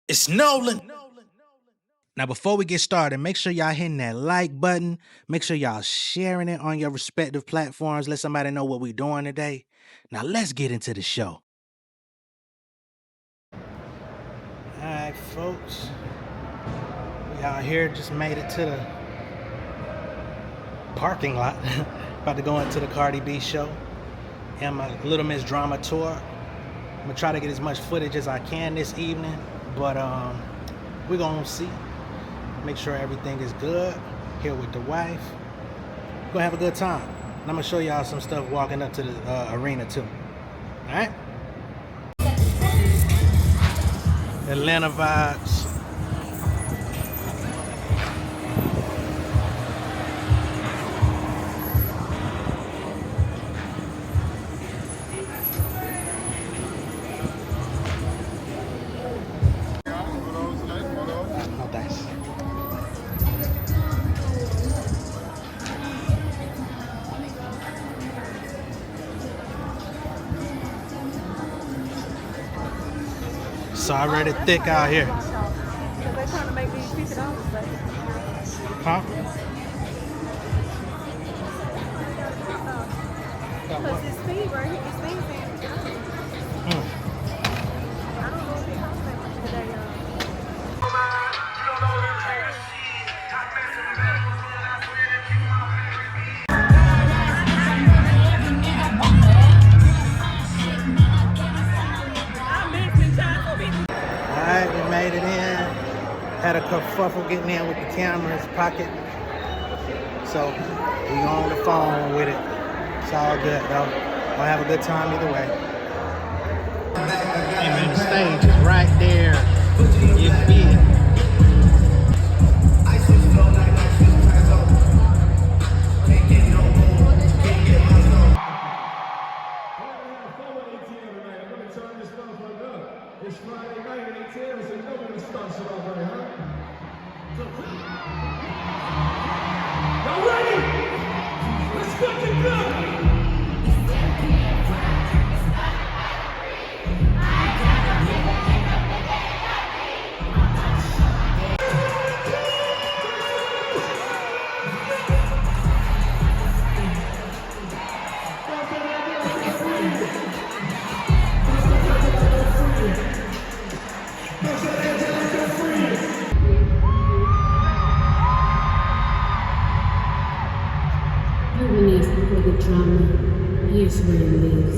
It's Nolan. Now, before we get started, make sure y'all hitting that like button. Make sure y'all sharing it on your respective platforms. Let somebody know what we're doing today. Now, let's get into the show. All right, folks. We out here, just made it to the parking lot. About to go into the Cardi B show and my Little Miss Drama tour. I'm gonna try to get as much footage as I can this evening, but we're gonna see. Make sure everything is good. Here with the wife. We're gonna have a good time. And I'm gonna show y'all some stuff walking up to the arena too. All right? Atlanta vibes. No thanks. It's already thick out here. They're trying to make me $50, but Huh? because his speed right here, his speed saying $50. I don't know if it costs that much today. Alright, we made it in. Had a kerfuffle getting in with the camera's pocket. So we on the phone with it. It's all good though. We'll have a good time either way. Hey man, the stage is right there. You feel it. It's Friday night in ATL, so you know when it starts it off right, huh? Y'all ready? Let's fucking go! Beneath the drama, here's where it lives.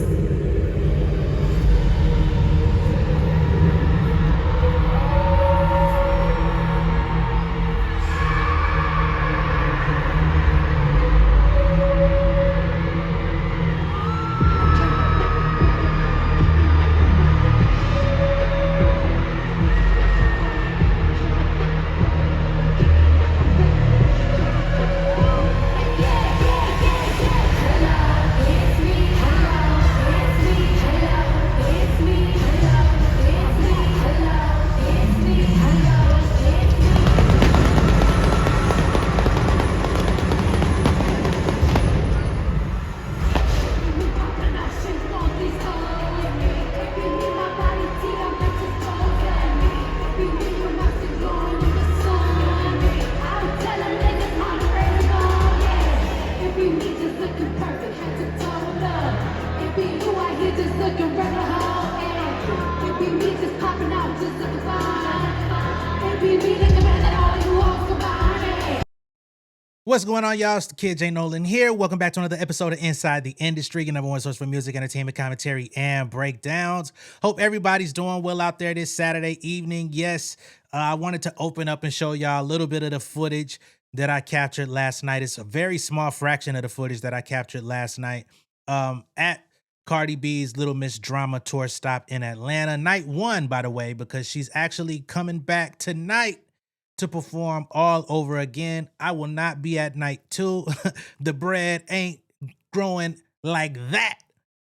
What's going on, y'all? It's the kid J Nolan here. Welcome back to another episode of Inside the Industry, your number one source for music, entertainment, commentary, and breakdowns. Hope everybody's doing well out there this Saturday evening. Yes, I wanted to open up and show y'all a little bit of the footage that I captured last night. It's a very small fraction of the footage that I captured last night at Cardi B's Little Miss Drama tour stop in Atlanta. Night one, by the way, because she's actually coming back tonight to perform all over again. I will not be at night two. The bread ain't growing like that.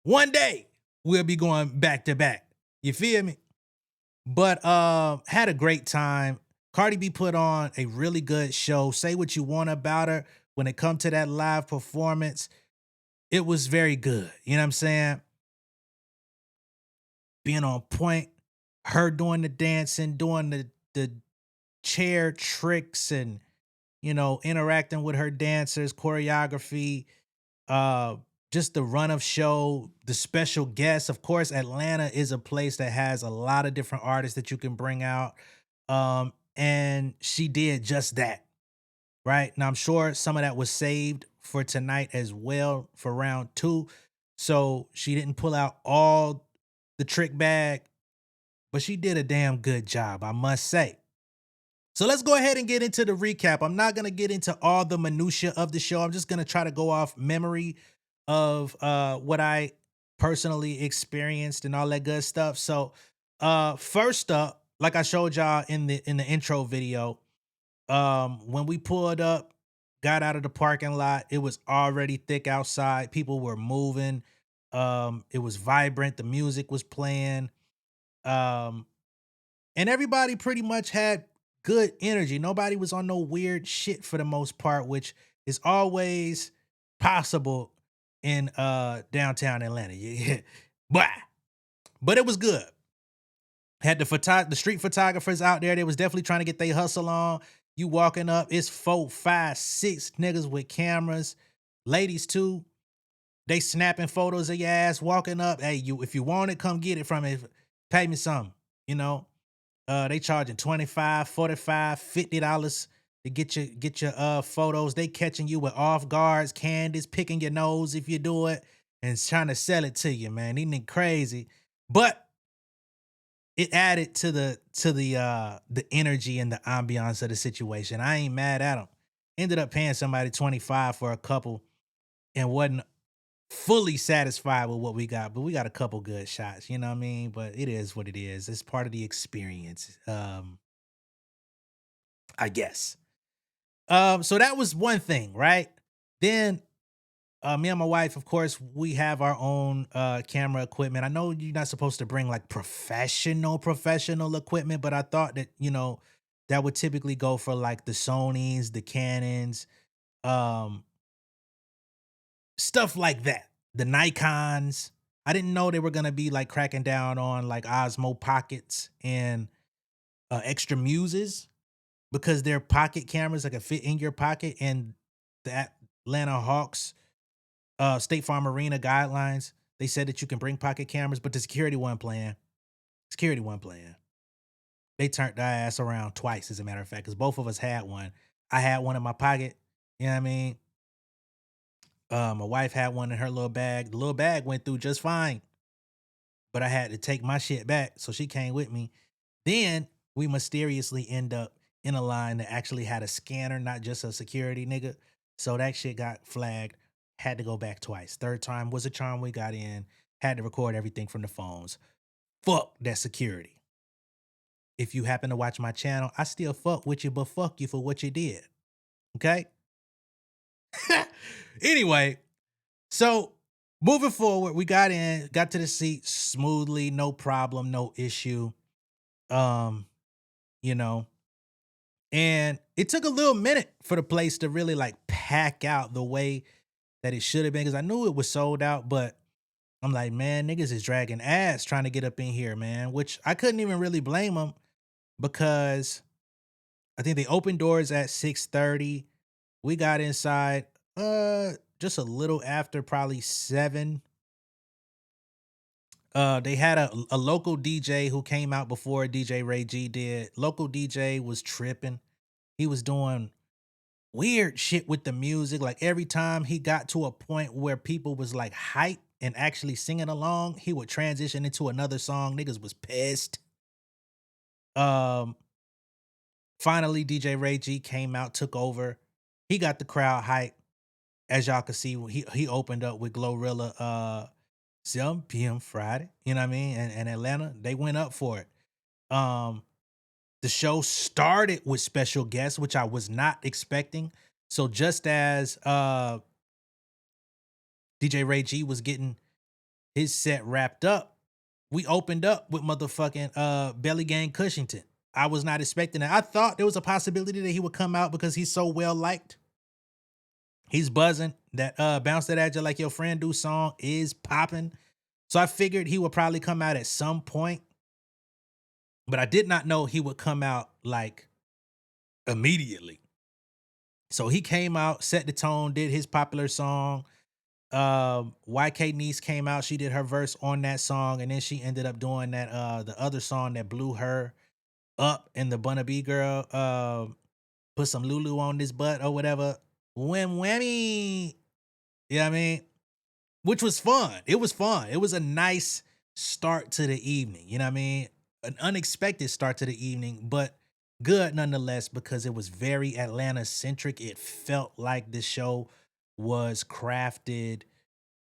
One day we'll be going back to back. You feel me? But had a great time. Cardi B put on a really good show. Say what you want about her. When it comes to that live performance, it was very good. You know what I'm saying? Being on point, her doing the dancing, doing the chair tricks and interacting with her dancers, choreography, uh just the run of show, the special guests. Of course, Atlanta is a place that has a lot of different artists that you can bring out. And she did just that, right? Now I'm sure some of that was saved for tonight as well for round two. So she didn't pull out all the trick bag, but she did a damn good job, I must say. So let's go ahead and get into the recap. I'm not going to get into all the minutia of the show. I'm just going to try to go off memory of what I personally experienced and all that good stuff. So first up, like I showed y'all in the intro video, when we pulled up, got out of the parking lot, it was already thick outside. People were moving. It was vibrant. The music was playing. Um and everybody pretty much had good energy. Nobody was on no weird shit for the most part, which is always possible in downtown Atlanta. Yeah. But it was good. Had the street photographers out there. They was definitely trying to get their hustle on. You walking up, it's 4, 5, 6 niggas with cameras. Ladies too. They snapping photos of your ass walking up. Hey, if you want it, come get it from me. Pay me some, you know. They charging 25, 45, $50 to get your photos. They catching you with off guards, candies, picking your nose if you do it, and trying to sell it to you, man. They crazy. But it added to the energy and the ambiance of the situation. I ain't mad at them. Ended up paying somebody 25 for a couple and wasn't fully satisfied with what we got, but we got a couple good shots, you know what I mean? But it is what it is. It's part of the experience. I guess. So that was one thing, right? Then me and my wife, of course, we have our own camera equipment. I know you're not supposed to bring like professional equipment, but I thought that, that would typically go for like the Sonys, the Canons, um, stuff like that. The Nikons. I didn't know they were gonna be like cracking down on like Osmo pockets and extra muses because they're pocket cameras that can fit in your pocket. And the Atlanta Hawks State Farm Arena guidelines, they said that you can bring pocket cameras, but the security wasn't playing. Security wasn't playing. They turned their ass around twice, as a matter of fact, because both of us had one. I had one in my pocket. You know what I mean? My wife had one in her little bag. The little bag went through just fine, but I had to take my shit back, so she came with me. Then we mysteriously end up in a line that actually had a scanner, not just a security nigga. So that shit got flagged. Had to go back twice. Third time was a charm. We got in. Had to record everything from the phones. Fuck that security. If you happen to watch my channel, I still fuck with you, but fuck you for what you did. Okay? Anyway, so moving forward, we got to the seat smoothly, no problem, no issue. Um, you know, and it took a little minute for the place to really like pack out the way that it should have been, because I knew it was sold out, but I'm like, man, niggas is dragging ass trying to get up in here, man, which I couldn't even really blame them because I think they opened doors at 6:30. We got inside just a little after probably 7. They had a local DJ who came out before DJ Ray G did. Local DJ was tripping. He was doing weird shit with the music. Like every time he got to a point where people was like hype and actually singing along, he would transition into another song. Niggas was pissed. Um, Finally, DJ Ray G came out, took over. He got the crowd hype. As y'all can see, he opened up with Glorilla 7 p.m. Friday. You know what I mean? And Atlanta, they went up for it. Um, the show started with special guests, which I was not expecting. So just as DJ Ray G was getting his set wrapped up, we opened up with motherfucking Belly Gang Cushington. I was not expecting that. I thought there was a possibility that he would come out because he's so well liked. He's buzzing. That Bounce That At You Like Your Friend Do song is popping. So I figured he would probably come out at some point. but I did not know he would come out like immediately. So he came out, set the tone, did his popular song. YK Niece came out, she did her verse on that song, and then she ended up doing that the other song that blew her up in the Bunna B girl. Put some Lulu on this butt or whatever. Whammy. You know what I mean? Which was fun. It was fun. It was a nice start to the evening. You know what I mean? An unexpected start to the evening, but good nonetheless because it was very Atlanta centric. It felt like the show was crafted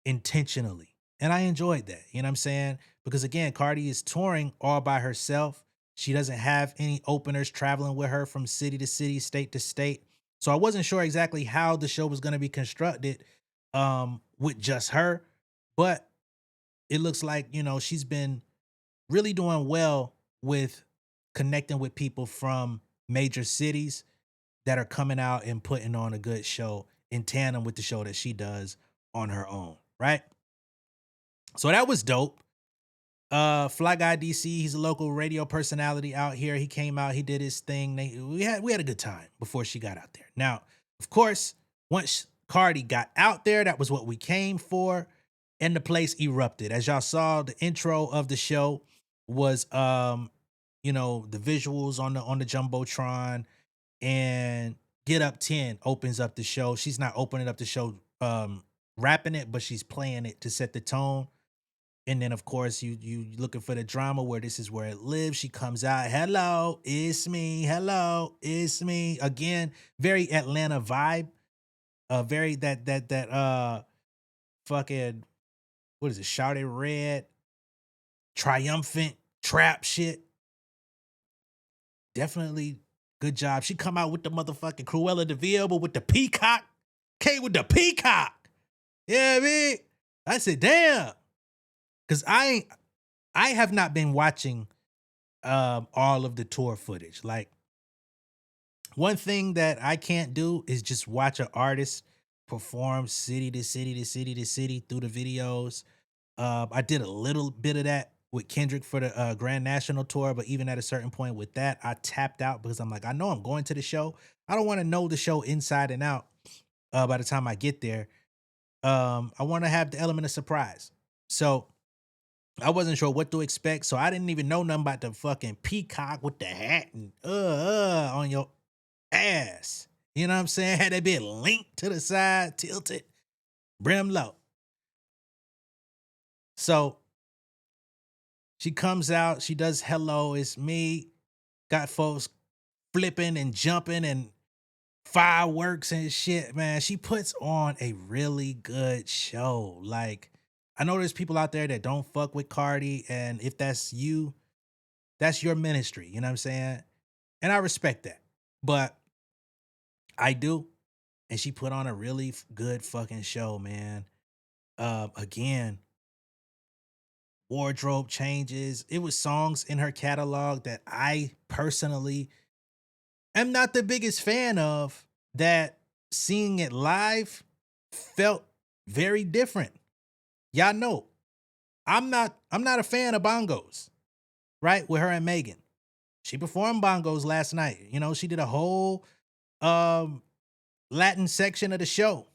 intentionally. And I enjoyed that. You know what I'm saying? Because again, Cardi is touring all by herself. She doesn't have any openers traveling with her from city to city, state to state. So I wasn't sure exactly how the show was going to be constructed with just her, but it looks like, she's been really doing well with connecting with people from major cities that are coming out and putting on a good show in tandem with the show that she does on her own, right? So that was dope. Fly Guy DC, he's a local radio personality out here. He came out, he did his thing. We had a good time before she got out there. Now, of course, once Cardi got out there, that was what we came for, and the place erupted. As y'all saw, the intro of the show was the visuals on the Jumbotron, and Get Up 10 opens up the show. She's not opening up the show rapping it, but she's playing it to set the tone. And then of course you looking for the drama where this is where it lives. She comes out, hello, it's me. Hello, it's me. Again, very Atlanta vibe. Very that fucking what is it? Shouted Red, triumphant trap shit. Definitely good job. She come out with the motherfucking Cruella de Vil, but with the peacock. Came with the peacock. Yeah, I mean, I said, damn. Cause I have not been watching all of the tour footage. Like one thing that I can't do is just watch an artist perform city to city to city to city through the videos. I did a little bit of that with Kendrick for the Grand National Tour, but even at a certain point with that, I tapped out because I'm like, I know I'm going to the show. I don't want to know the show inside and out by the time I get there. I want to have the element of surprise. So I wasn't sure what to expect, so I didn't even know nothing about the fucking peacock with the hat and on your ass. You know what I'm saying? Had that bit linked to the side, tilted, brim low. So she comes out, she does hello, it's me. Got folks flipping and jumping and fireworks and shit, man. She puts on a really good show. Like, I know there's people out there that don't fuck with Cardi, and if that's you, that's your ministry. You know what I'm saying? And I respect that. But I do. And she put on a really good fucking show, man. Again, wardrobe changes. It was songs in her catalog that I personally am not the biggest fan of, that seeing it live felt very different. Y'all know I'm not a fan of bongos, right? With her and Megan. She performed bongos last night. She did a whole Latin section of the show.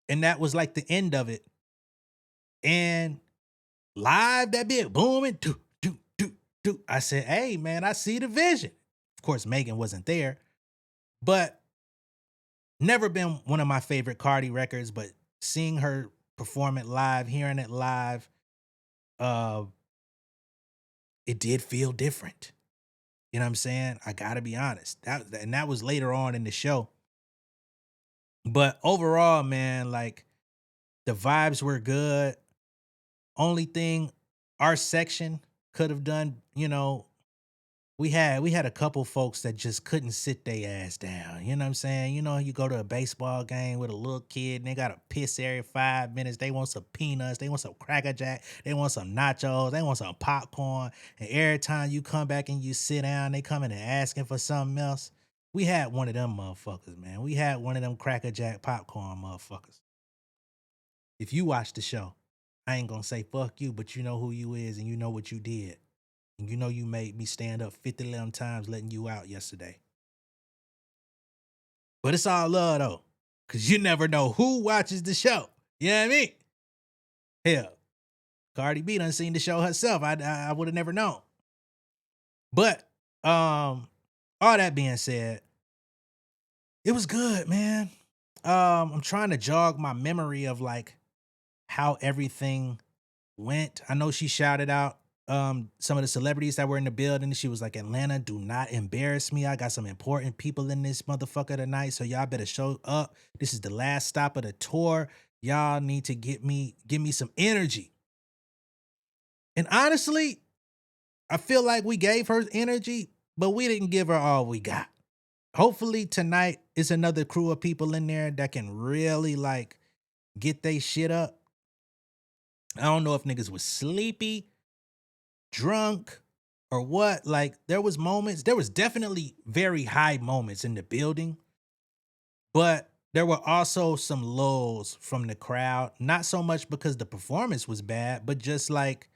And that was like the end of it. And live, that bit booming. Do, do, do, do. I said, hey man, I see the vision. Of course, Megan wasn't there, but never been one of my favorite Cardi records, but seeing her perform it live, hearing it live, it did feel different. You know what I'm saying? I gotta be honest. That was later on in the show. But overall, man, like the vibes were good. Only thing our section could have done, we had a couple folks that just couldn't sit their ass down. You know what I'm saying? You go to a baseball game with a little kid and they got a piss every 5 minutes. They want some peanuts. They want some Cracker Jack. They want some nachos. They want some popcorn. And every time you come back and you sit down, they coming and asking for something else. We had one of them motherfuckers, man. We had one of them Cracker Jack popcorn motherfuckers. If you watch the show, I ain't gonna say fuck you, but you know who you is and you know what you did. And you know you made me stand up 50 11 times letting you out yesterday. But it's all love though. Cause you never know who watches the show. You know what I mean? Hell, Cardi B done seen the show herself. I would have never known. But all that being said, it was good, man. I'm trying to jog my memory of like how everything went. I know she shouted out some of the celebrities that were in the building. She was like, Atlanta, do not embarrass me. I got some important people in this motherfucker tonight. So y'all better show up. This is the last stop of the tour. Y'all need to give me some energy. And honestly, I feel like we gave her energy, but we didn't give her all we got. Hopefully tonight is another crew of people in there that can really like get they shit up. I don't know if niggas was sleepy, drunk, or what. Like there was definitely very high moments in the building, but there were also some lulls from the crowd. Not so much because the performance was bad, but just like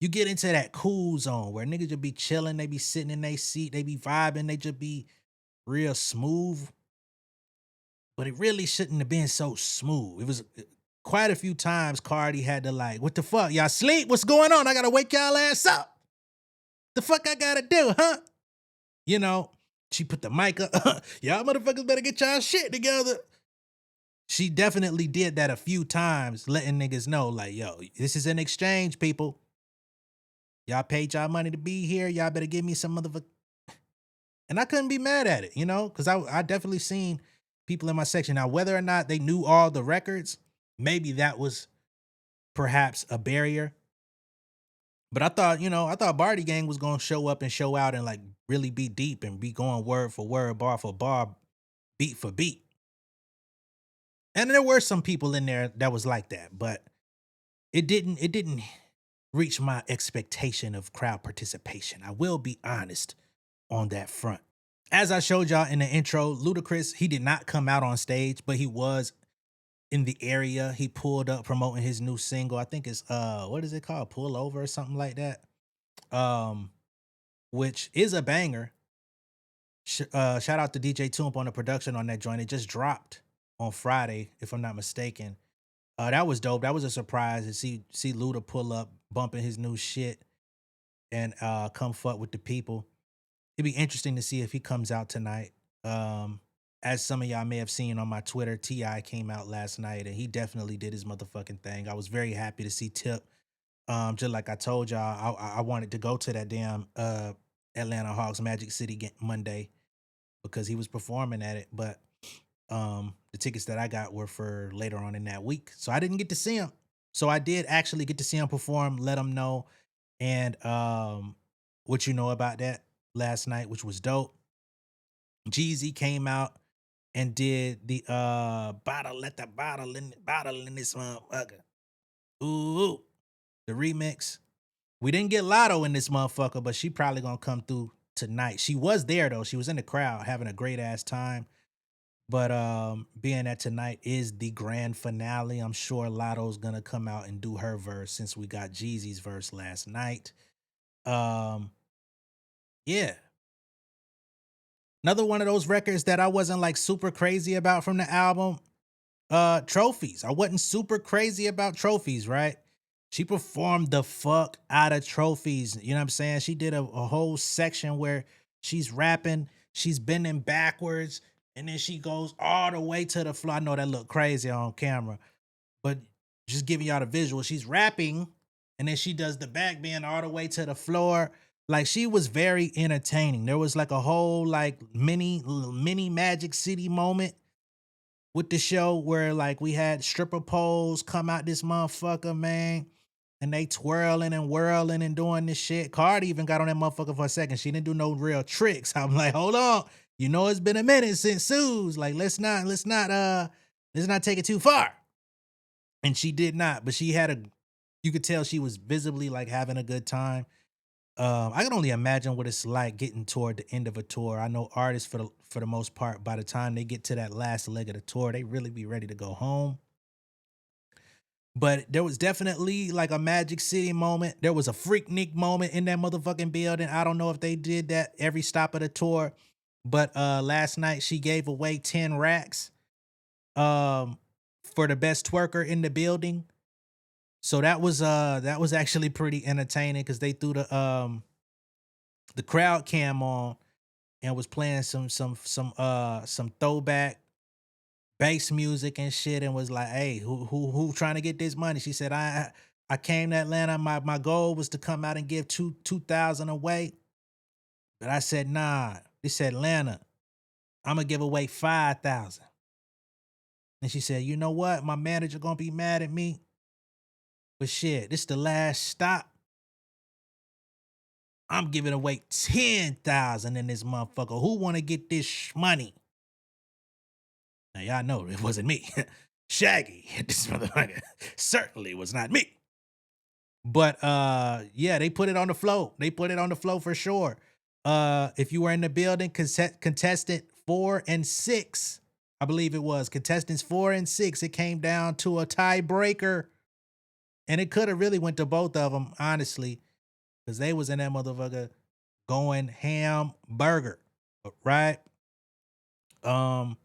you get into that cool zone where niggas just be chilling, they be sitting in their seat, they be vibing, they just be real smooth. But it really shouldn't have been so smooth. It was quite a few times Cardi had to like, what the fuck? Y'all sleep? What's going on? I gotta wake y'all ass up. The fuck I gotta do, huh? You know, she put the mic up. Y'all motherfuckers better get y'all shit together. She definitely did that a few times, letting niggas know, like, yo, this is an exchange, people. Y'all paid y'all money to be here. Y'all better give me some motherfucker. And I couldn't be mad at it, you know, because I definitely seen people in my section. Now, whether or not they knew all the records, maybe that was perhaps a barrier. But I thought Barty Gang was gonna show up and show out and like really be deep and be going word for word, bar for bar, beat for beat. And there were some people in there that was like that, but it didn't reach my expectation of crowd participation. I will be honest on that front. As I showed y'all in the intro, Ludacris, he did not come out on stage, but he was in the area. He pulled up promoting his new single. I think it's what is it called? Pull Over or something like that. Which is a banger. Shout out to DJ Toomp on the production on that joint. It just dropped on Friday, if I'm not mistaken. That was dope. That was a surprise to see Luda pull up, bumping his new shit, and come fuck with the people. It'd be interesting to see if he comes out tonight. As some of y'all may have seen on my Twitter, T.I. came out last night and he definitely did his motherfucking thing. I was very happy to see Tip. Just like I told y'all, I wanted to go to that damn Atlanta Hawks Magic City Monday because he was performing at it. But the tickets that I got were for later on in that week. So I didn't get to see him. So I did actually get to see him perform, let him know. And what you know about that last night, which was dope. Jeezy came out and did the bottle in this motherfucker. Ooh, the remix. We didn't get Lotto in this motherfucker, but she probably gonna come through tonight. She was there though. She was in the crowd having a great ass time. But being that tonight is the grand finale, I'm sure Lotto's gonna come out and do her verse since we got Jeezy's verse last night. Yeah. Another one of those records that I wasn't like super crazy about from the album. Trophies. I wasn't super crazy about Trophies, right? She performed the fuck out of Trophies. You know what I'm saying? She did a whole section where she's rapping, she's bending backwards, and then she goes all the way to the floor. I know that looked crazy on camera, but just giving y'all the visual. She's rapping, and then she does the back bend all the way to the floor. Like she was very entertaining. There was like a whole like mini Magic City moment with the show where like we had stripper poles come out this motherfucker, man. And they twirling and whirling and doing this shit. Cardi even got on that motherfucker for a second. She didn't do no real tricks. I'm like, hold on. You know it's been a minute since Sue's. Like, let's not take it too far. And she did not, but you could tell she was visibly like having a good time. I can only imagine what it's like getting toward the end of a tour. I know artists for the most part, by the time they get to that last leg of the tour, they really be ready to go home. But there was definitely like a Magic City moment. There was a Freaknik moment in that motherfucking building. I don't know if they did that every stop of the tour, but last night she gave away 10 racks um for the best twerker in the building. So that was actually pretty entertaining because they threw the crowd cam on and was playing some throwback bass music and shit and was like, "Hey, who trying to get this money?" She said, I came to Atlanta. My goal was to come out and give 2,000 away, but I said, nah. They said, Atlanta, I'm gonna give away 5,000. And she said, you know what? My manager gonna be mad at me, but shit, this the last stop. I'm giving away 10,000 in this motherfucker. Who wanna get this money? Now y'all know it wasn't me. Shaggy, this motherfucker certainly was not me. But yeah, they put it on the flow. They put it on the flow for sure. If you were in the building, contestant 4 and 6, I believe it was contestants 4 and 6. It came down to a tiebreaker, and it could have really went to both of them, honestly, because they was in that motherfucker going hamburger, right? Um,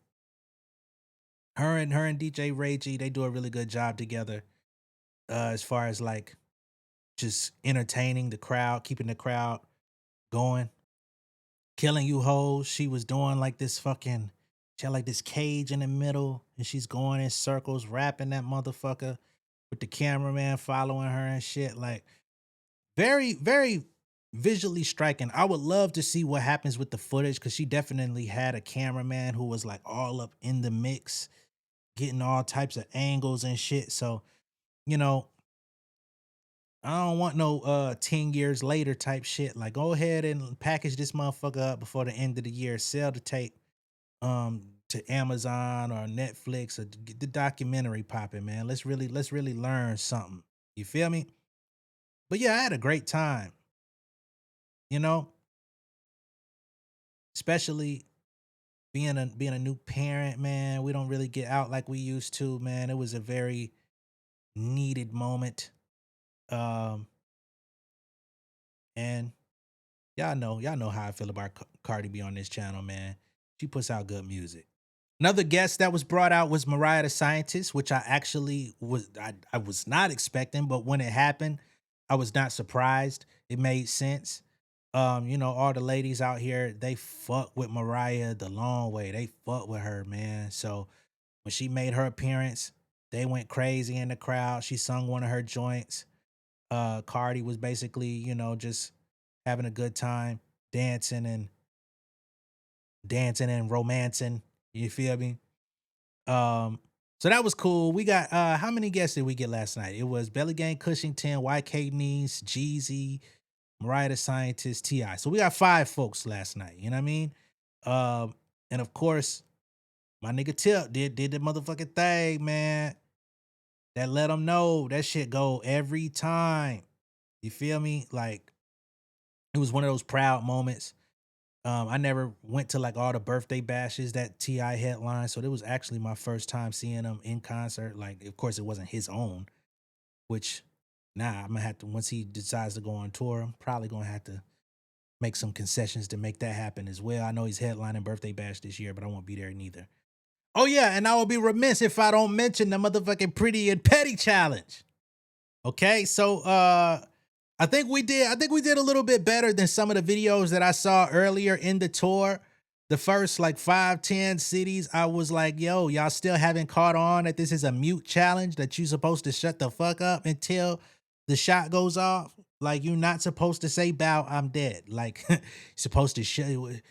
her and DJ Ray G, they do a really good job together. As far as like just entertaining the crowd, keeping the crowd going. Killing You Hoes, she was doing like this fucking, she had like this cage in the middle and she's going in circles, rapping that motherfucker with the cameraman following her and shit. Like very, very visually striking. I would love to see what happens with the footage because she definitely had a cameraman who was like all up in the mix, getting all types of angles and shit. So, you know, I don't want no 10 years later type shit. Like go ahead and package this motherfucker up before the end of the year. Sell the tape to Amazon or Netflix or get the documentary popping, man. Let's really learn something. You feel me? But yeah, I had a great time, you know, especially being a new parent, man. We don't really get out like we used to, man. It was a very needed moment. Um and y'all know how I feel about Cardi B on this channel, man. She puts out good music. Another guest that was brought out was Mariah the Scientist, which I actually I was not expecting, but when it happened, I was not surprised. It made sense. You know, all the ladies out here, they fuck with Mariah the long way. They fuck with her, man. So when she made her appearance, they went crazy in the crowd. She sung one of her joints. Cardi was basically, you know, just having a good time, dancing and romancing. You feel me? Um, so that was cool. We got how many guests did we get last night? It was Belly Gang Cushington, YK Niece, Jeezy, Mariah the Scientist, T.I. So we got 5 folks last night. You know what I mean? And of course, my nigga Tip did the motherfucking thing, man. That let them know that shit go every time. You feel me? Like it was one of those proud moments. I never went to like all the birthday bashes that T.I. headline, so it was actually my first time seeing him in concert. Like, of course, it wasn't his own, which I'm gonna have to once he decides to go on tour, I'm probably gonna have to make some concessions to make that happen as well. I know he's headlining birthday bash this year, but I won't be there neither. Oh yeah, and I will be remiss if I don't mention the motherfucking Pretty and Petty challenge. Okay, so I think we did a little bit better than some of the videos that I saw earlier in the tour. The first like 5-10 cities, I was like, yo, y'all still haven't caught on that this is a mute challenge, that you're supposed to shut the fuck up until the shot goes off. Like you're not supposed to say bow, I'm dead. Like you're supposed to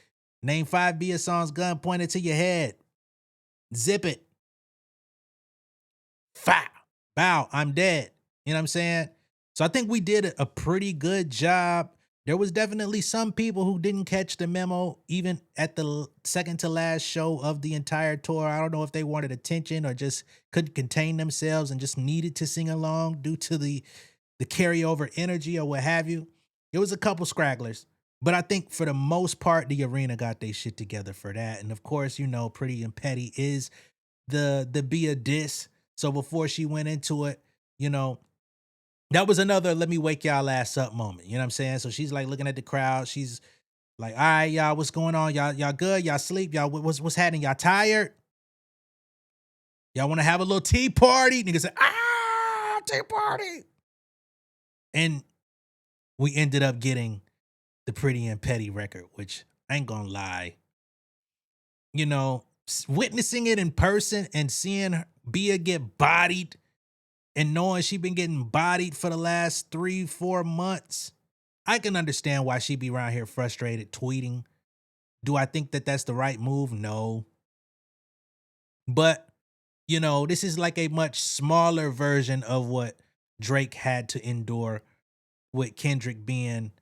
name 5 Bia songs, gun pointed to your head. Zip it. Foul. Bow, I'm dead. You know what I'm saying? So I think we did a pretty good job. There was definitely some people who didn't catch the memo, even at the second to last show of the entire tour. I don't know if they wanted attention or just couldn't contain themselves and just needed to sing along due to the carryover energy or what have you. It was a couple scragglers, but I think for the most part, the arena got their shit together for that. And of course, you know, Pretty and Petty is the Bia diss. So before she went into it, you know, that was another let me wake y'all ass up moment. You know what I'm saying? So she's like looking at the crowd. She's like, all right, y'all, what's going on? Y'all good? Y'all sleep? Y'all, what's happening? Y'all tired? Y'all want to have a little tea party? Niggas said, tea party. And we ended up getting the Pretty and Petty record, which I ain't gonna lie. You know, witnessing it in person and seeing Bia get bodied and knowing she been getting bodied for the last 3-4 months, I can understand why she be around here frustrated, tweeting. Do I think that that's the right move? No. But, you know, this is like a much smaller version of what Drake had to endure with Kendrick being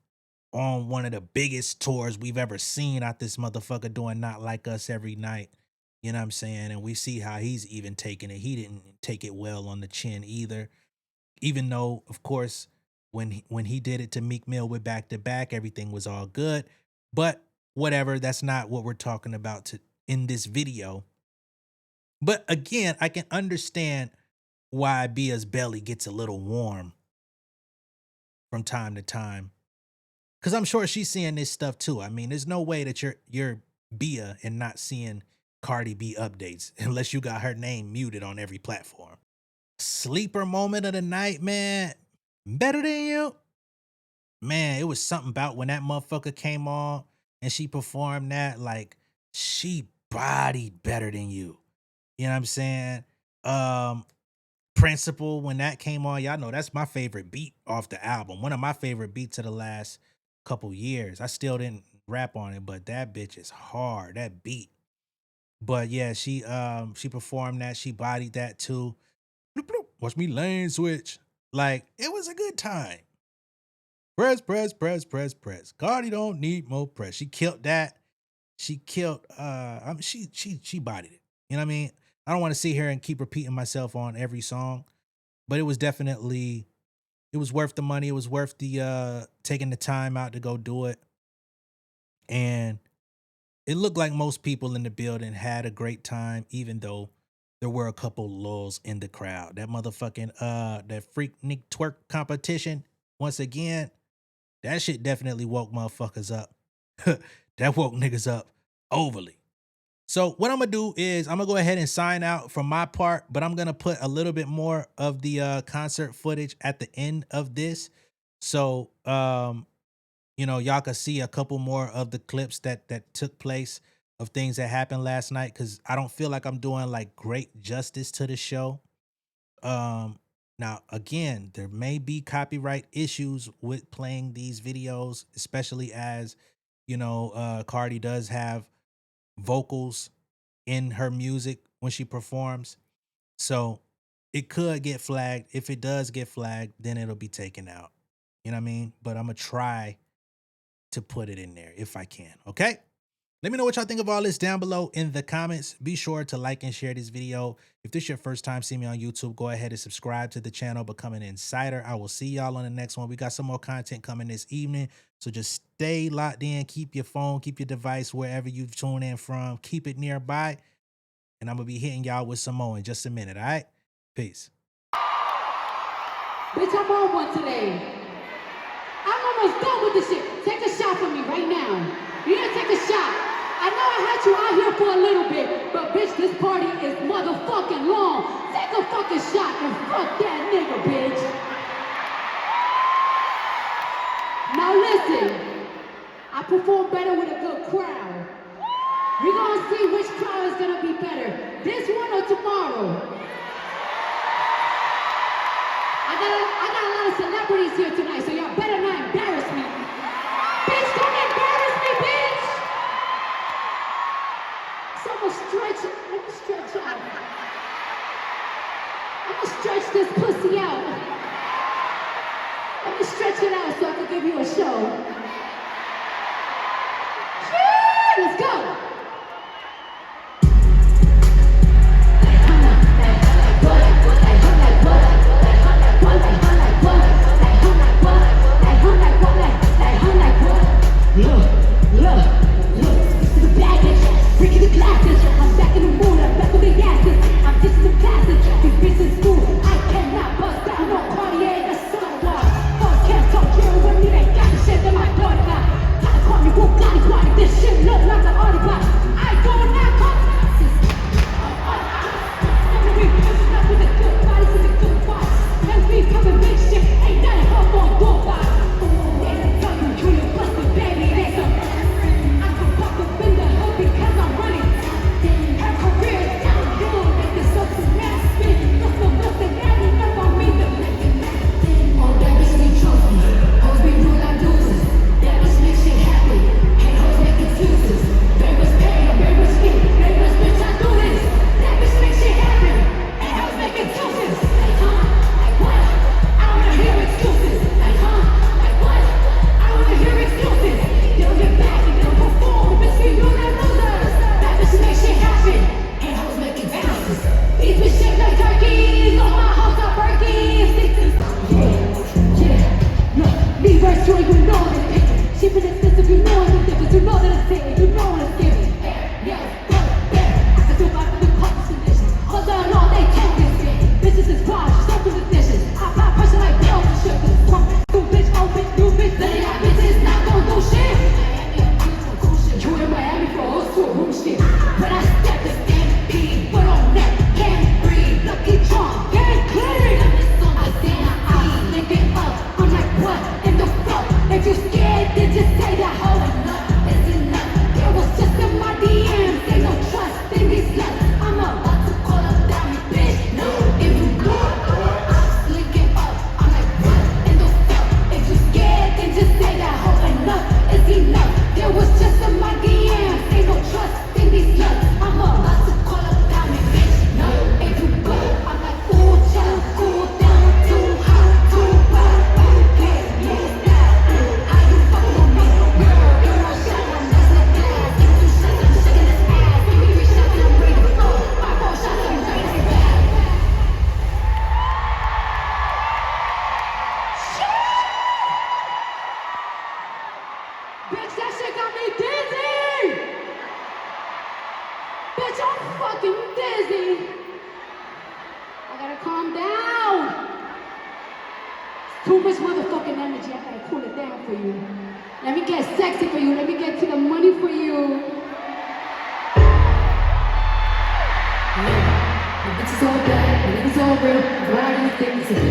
on one of the biggest tours we've ever seen out this motherfucker doing Not Like Us every night. You know what I'm saying? And we see how he's even taking it. He didn't take it well on the chin either. Even though, of course, when he did it to Meek Mill with Back to Back, everything was all good. But whatever, that's not what we're talking about in this video. But again, I can understand why Bia's belly gets a little warm from time to time. Because I'm sure she's seeing this stuff too. I mean, there's no way that you're Bia and not seeing Cardi B updates unless you got her name muted on every platform. Sleeper moment of the night, man. Better Than You. Man, it was something about when that motherfucker came on and she performed that, like, she bodied Better Than You. You know what I'm saying? Principle, when that came on, y'all know that's my favorite beat off the album. One of my favorite beats of the last couple years. I still didn't rap on it, but that bitch is hard, that beat. But yeah, she performed that. She bodied that too. Bloop, bloop. Watch me lane switch. Like, it was a good time. Press. Cardi don't need more press. She killed that. She killed, she bodied it. You know what I mean? I don't want to sit here and keep repeating myself on every song, but it was definitely, it was worth the money. It was worth the taking the time out to go do it. And it looked like most people in the building had a great time, even though there were a couple lulls in the crowd. That motherfucking that Freaknik twerk competition, once again, that shit definitely woke motherfuckers up. That woke niggas up overly. So what I'm gonna do is I'm gonna go ahead and sign out from my part, but I'm gonna put a little bit more of the concert footage at the end of this. So you know, y'all can see a couple more of the clips that took place of things that happened last night, because I don't feel like I'm doing like great justice to the show. Now again, there may be copyright issues with playing these videos, especially as, you know, Cardi does have vocals in her music when she performs. So it could get flagged. If it does get flagged, then it'll be taken out. You know what I mean? But I'm gonna try to put it in there if I can. Okay? Let me know what y'all think of all this down below in the comments. Be sure to like and share this video. If this is your first time seeing me on YouTube, go ahead and subscribe to the channel, become an insider. I will see y'all on the next one. We got some more content coming this evening. So just stay locked in. Keep your phone, keep your device wherever you tune in from. Keep it nearby. And I'm going to be hitting y'all with some more in just a minute, all right? Peace. Bitch, I'm on one today. I'm almost done with this shit. Take a shot for me right now. You need to take a shot. I know I had you out here for a little bit, but bitch, this party is motherfucking long. Take a fucking shot and fuck that nigga, bitch. Now listen, I perform better with a good crowd. We're gonna see which crowd is gonna be better, this one or tomorrow. I got a lot of celebrities here tonight, so y'all better not embarrass me. Bitch, don't embarrass me, bitch! So I'm gonna stretch out. I'm gonna stretch this pussy out. Let me stretch it out so I can give you a show. Let's go! fucking dizzy. I gotta calm down. Too much motherfucking energy. I gotta cool it down for you. Let me get sexy for you. Let me get to the money for you. Yeah, the bitch is all bad, the niggas all real. Why do you think it's a